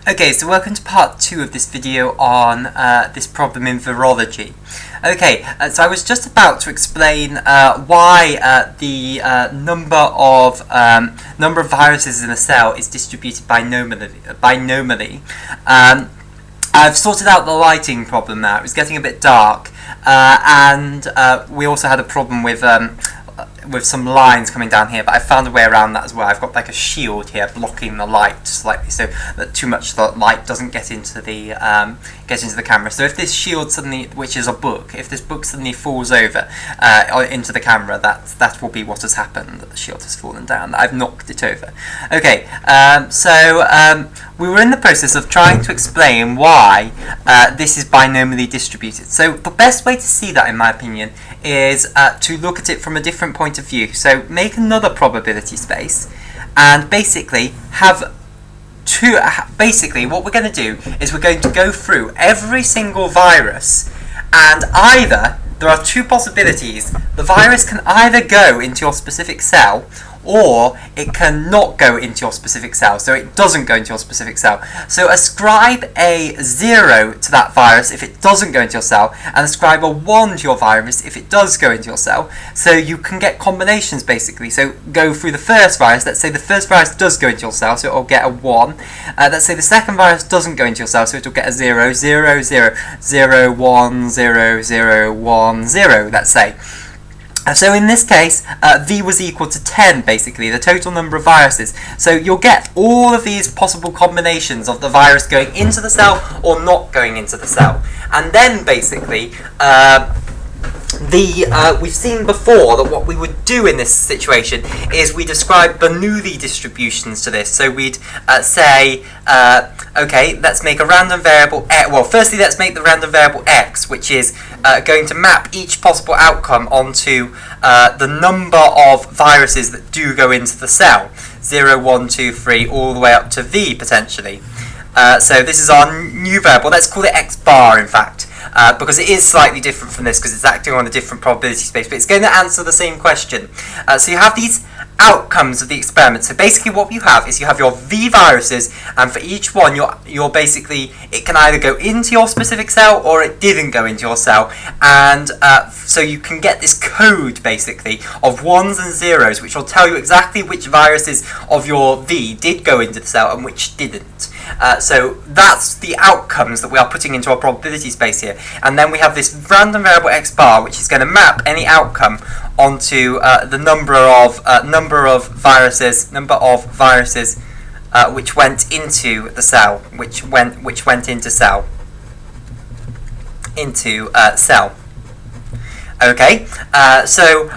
Okay, so welcome to part 2 of this video on this problem in virology. Okay, so I was just about to explain why the number of viruses in a cell is distributed binomially. I've sorted out the lighting problem now. It was getting a bit dark, and we also had a problem with some lines coming down here, but I found a way around that as well. I've got like a shield here blocking the light slightly so that too much light doesn't get into the camera. So if this shield suddenly, which is a book, if this book suddenly falls over into the camera, that will be what has happened, that the shield has fallen down, that I've knocked it over. Okay, so we were in the process of trying to explain why this is binomially distributed. So the best way to see that, in my opinion, is to look at it from a different point of view. So make another probability space, and basically what we're going to do is we're going to go through every single virus, and either there are two possibilities. The virus can either go into your specific cell, or it cannot go into your specific cell, so it doesn't go into your specific cell. So ascribe a 0 to that virus if it doesn't go into your cell, and ascribe a 1 to your virus if it does go into your cell. So you can get combinations, basically. So go through the first virus. Let's say the first virus does go into your cell, so it will get a 1. Let's say the second virus doesn't go into your cell, so it will get a 0, 0, 0, 0, 1, 0, 0, 1, 0, let's say. So in this case, V was equal to 10, basically, the total number of viruses. So you'll get all of these possible combinations of the virus going into the cell or not going into the cell. And then, basically, we've seen before that what we would do in this situation is we describe Bernoulli distributions to this. So we'd say, okay, let's make a random variable. Well, firstly, let's make the random variable x, which is going to map each possible outcome onto the number of viruses that do go into the cell. 0, 1, 2, 3, all the way up to v, potentially. So this is our new variable. Let's call it x bar, in fact. Because it is slightly different from this, because it's acting on a different probability space, but it's going to answer the same question. So you have these outcomes of the experiment. So basically what you have is you have your V viruses, and for each one you're basically, it can either go into your specific cell or it didn't go into your cell, and so you can get this code basically of 1s and 0s which will tell you exactly which viruses of your V did go into the cell and which didn't. So that's the outcomes that we are putting into our probability space here, and then we have this random variable x bar which is going to map any outcome onto the number of viruses which went into the cell, which went into cell. Okay, so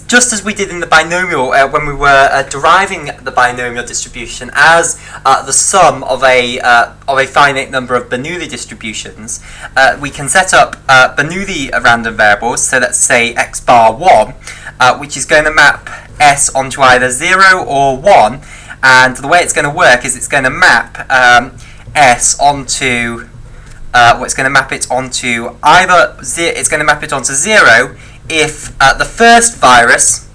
just as we did in the binomial when we were deriving the binomial distribution as the sum of a finite number of Bernoulli distributions, we can set up Bernoulli random variables. So let's say x bar 1, which is going to map s onto either 0 or 1, and the way it's going to work is it's going to map s onto it's going to map it onto either it's going to map it onto 0 if the first virus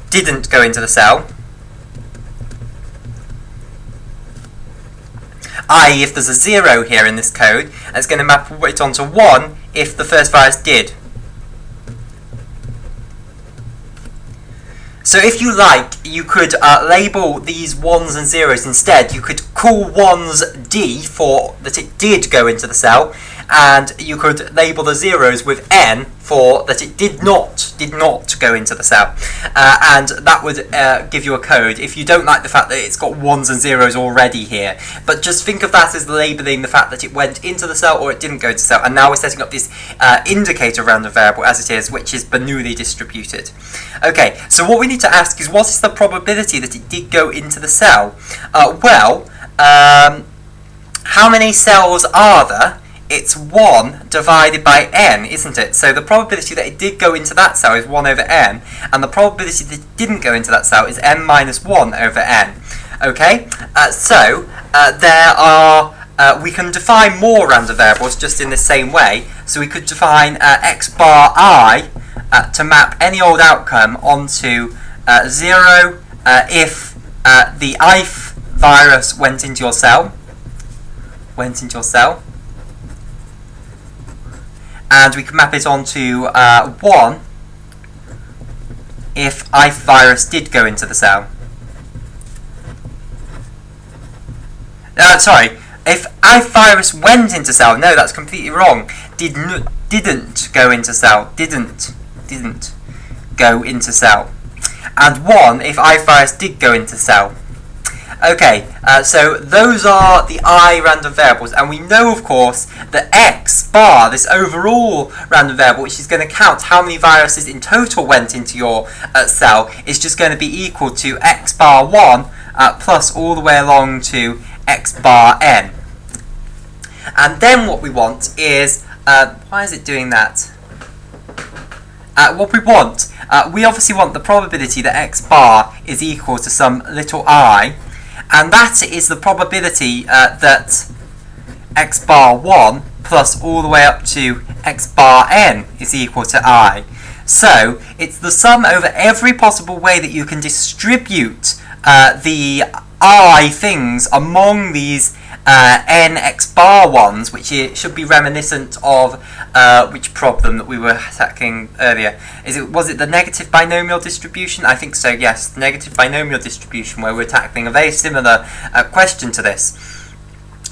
didn't go into the cell, i.e. if there's a 0 here in this code, and it's going to map it onto 1 if the first virus did. So if you like, you could label these 1s and 0s instead. You could call 1s D for that it did go into the cell, and you could label the 0s with N for that it did not go into the cell, and that would give you a code if you don't like the fact that it's got 1s and 0s already here. But just think of that as labeling the fact that it went into the cell or it didn't go into the cell, and now we're setting up this indicator random variable as it is, which is Bernoulli distributed. Okay, so what we need to ask is, what is the probability that it did go into the cell? How many cells are there? It's 1 divided by n, isn't it? So the probability that it did go into that cell is 1 over n, and the probability that it didn't go into that cell is n minus 1 over n. Okay, we can define more random variables just in the same way. So we could define x bar I to map any old outcome onto 0 if the ith virus went into your cell, and we can map it onto 1 if I virus did go into the cell. Sorry, if I virus went into cell, no, that's completely wrong. Didn't go into cell, didn't go into cell. And 1 if I virus did go into cell. Okay, so those are the I random variables, and we know, of course, that x bar, this overall random variable, which is going to count how many viruses in total went into your cell, is just going to be equal to x bar 1 plus all the way along to x bar n. And then what we want is, why is it doing that? What we want, we obviously want the probability that x bar is equal to some little I, and that is the probability that x bar 1 plus all the way up to x bar n is equal to I. So it's the sum over every possible way that you can distribute the I things among these n x bar 1s, which should be reminiscent of which problem that we were attacking earlier. Was it the negative binomial distribution? I think so, yes, the negative binomial distribution, where we're tackling a very similar question to this.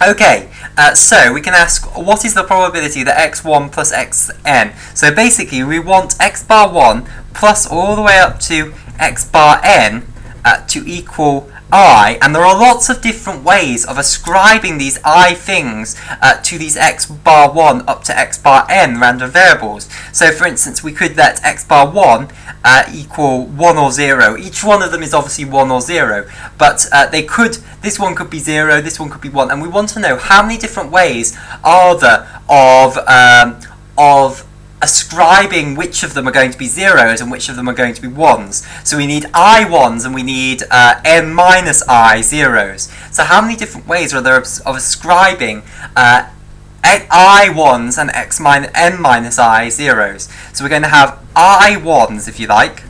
Okay, so we can ask, what is the probability that x1 plus xn? So basically we want x bar 1 plus all the way up to x bar n to equal I, and there are lots of different ways of ascribing these I things to these x bar 1 up to x bar n random variables. So for instance, we could let x bar 1 equal 1 or 0. Each one of them is obviously 1 or 0, but this one could be 0, this one could be 1, and we want to know how many different ways are there of ascribing which of them are going to be zeros and which of them are going to be ones. So we need I ones and we need n minus I zeros. So how many different ways are there of ascribing I ones and n minus I zeros? So we're going to have I ones, if you like,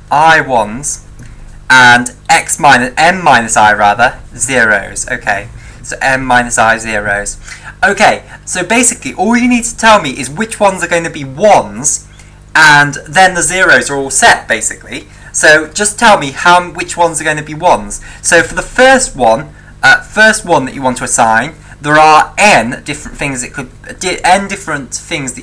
I ones, and n minus I rather, zeros. Okay, so n minus I zeros. Okay, so basically all you need to tell me is which ones are going to be ones, and then the zeros are all set, basically. So just tell me which ones are going to be ones. So for the first one that you want to assign, there are n different things that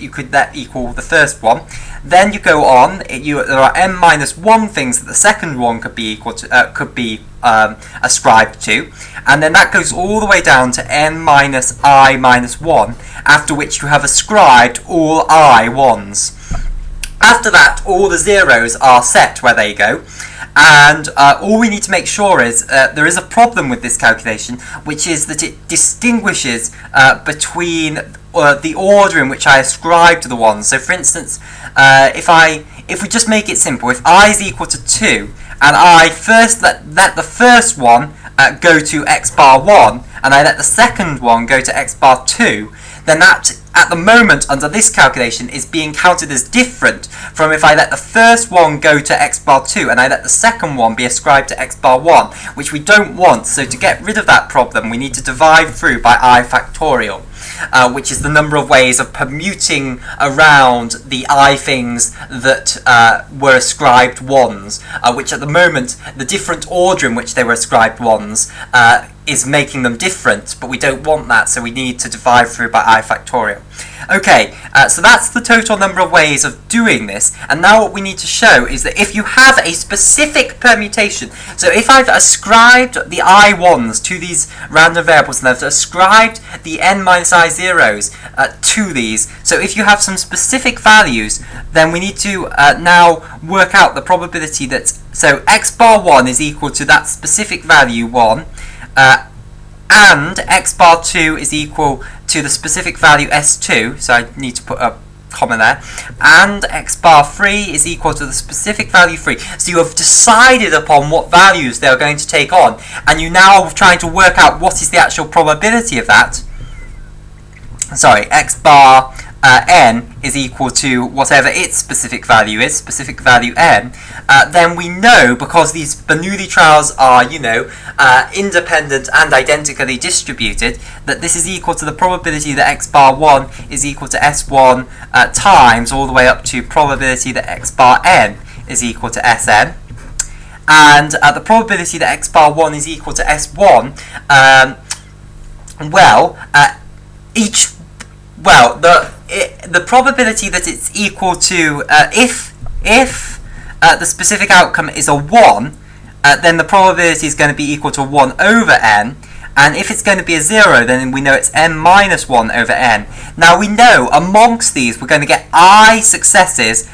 you could let equal the first one. Then you go on. There are n minus 1 things that the second one could be equal to, ascribed to, and then that goes all the way down to n minus I minus 1. After which you have ascribed all I ones. After that, all the zeros are set where they go. And all we need to make sure is there is a problem with this calculation, which is that it distinguishes between the order in which I ascribe to the ones. So for instance, if we just make it simple, if I is equal to 2, and I first let the first one go to x bar 1, and I let the second one go to x bar 2, then that, at the moment, under this calculation, is being counted as different from if I let the first one go to x bar 2 and I let the second one be ascribed to x bar 1, which we don't want. So to get rid of that problem, we need to divide through by I factorial, which is the number of ways of permuting around the I things that were ascribed ones, which at the moment, the different order in which they were ascribed ones is making them different, but we don't want that, so we need to divide through by I factorial. Okay, so that's the total number of ways of doing this, and now what we need to show is that if you have a specific permutation, so if I've ascribed the I ones to these random variables and I've ascribed the n minus I zeros to these, so if you have some specific values, then we need to now work out the probability that, so x bar 1 is equal to that specific value 1, and x bar 2 is equal to the specific value s2, so I need to put a comma there, and x bar 3 is equal to the specific value 3. So you have decided upon what values they are going to take on, and you now are trying to work out what is the actual probability of that. Sorry, x bar n is equal to whatever its specific value is, specific value n, then we know, because these Bernoulli trials are, independent and identically distributed, that this is equal to the probability that x bar 1 is equal to S1 times all the way up to probability that x bar n is equal to Sn. And the probability that x bar 1 is equal to S1, the probability that it's equal to, if the specific outcome is a 1, then the probability is going to be equal to 1 over n, and if it's going to be a 0, then we know it's n minus 1 over n. Now we know amongst these we're going to get I successes,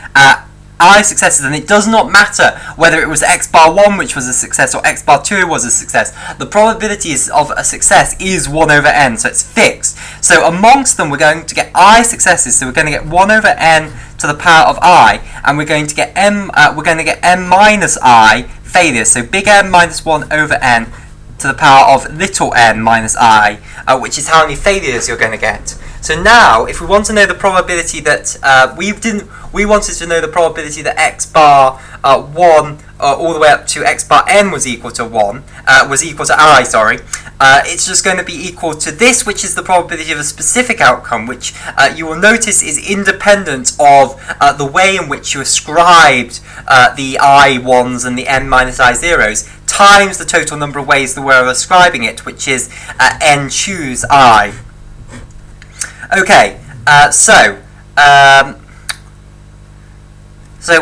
and it does not matter whether it was x bar 1 which was a success or x bar 2 was a success. The probability of a success is 1 over n, so it's fixed. So amongst them we're going to get I successes, so we're going to get 1 over n to the power of I, and we're going to get n minus I failures, so big N minus 1 over n to the power of little n minus I, which is how many failures you're going to get. So now, if we want to know the probability that we wanted to know the probability that x bar 1 all the way up to x bar n was equal to 1, was equal to I, sorry. It's just going to be equal to this, which is the probability of a specific outcome, which you will notice is independent of the way in which you ascribed the I1s and the n minus I0s, times the total number of ways that we're ascribing it, which is n choose I. Okay, so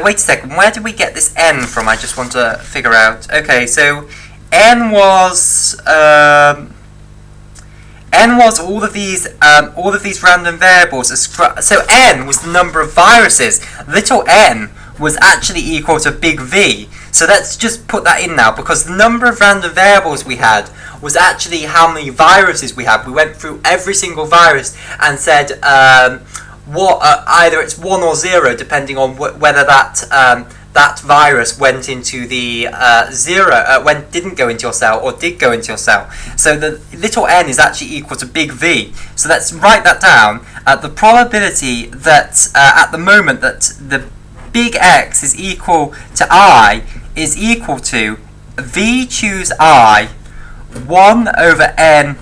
wait a second, where did we get this n from? I just want to figure out. Okay, so n was all of these random variables. So n was the number of viruses. Little n was actually equal to big V. So let's just put that in now, because the number of random variables we had was actually how many viruses we have. We went through every single virus and said either it's 1 or 0, depending on whether that virus went into the didn't go into your cell or did go into your cell. So the little n is actually equal to big V. So let's write that down. The probability that at the moment that the big X is equal to I is equal to V choose I 1 over n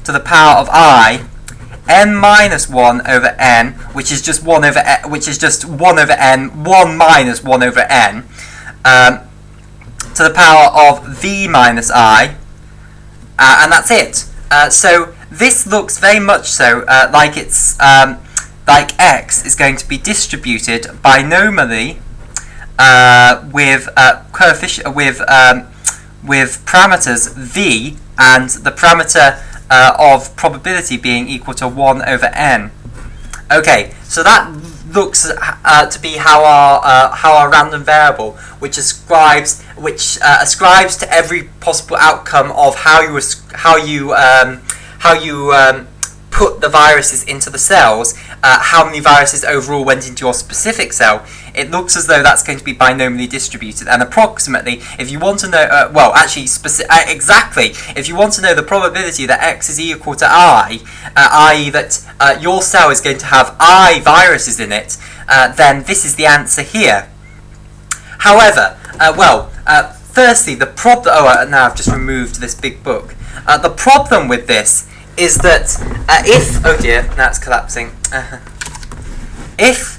to the power of I, n minus 1 over n, which is just 1 over n, 1 minus 1 over n, to the power of v minus I, and that's it. So this looks very much so like it's like x is going to be distributed binomially with parameters v and the parameter of probability being equal to 1 over n. Okay, so that looks to be how our random variable, which ascribes to every possible outcome of how you put the viruses into the cells, how many viruses overall went into your specific cell. It looks as though that's going to be binomially distributed, and approximately, if you want to know, exactly, if you want to know the probability that x is equal to I, i.e. that your cell is going to have I viruses in it, then this is the answer here. However, firstly, the problem. Now I've just removed this big book. The problem with this is that oh dear, now it's collapsing. If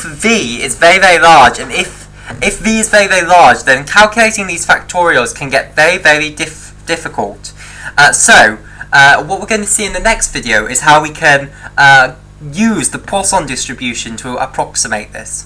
v is very, very large, and if v is very, very large, then calculating these factorials can get very, very difficult. So what we're going to see in the next video is how we can use the Poisson distribution to approximate this.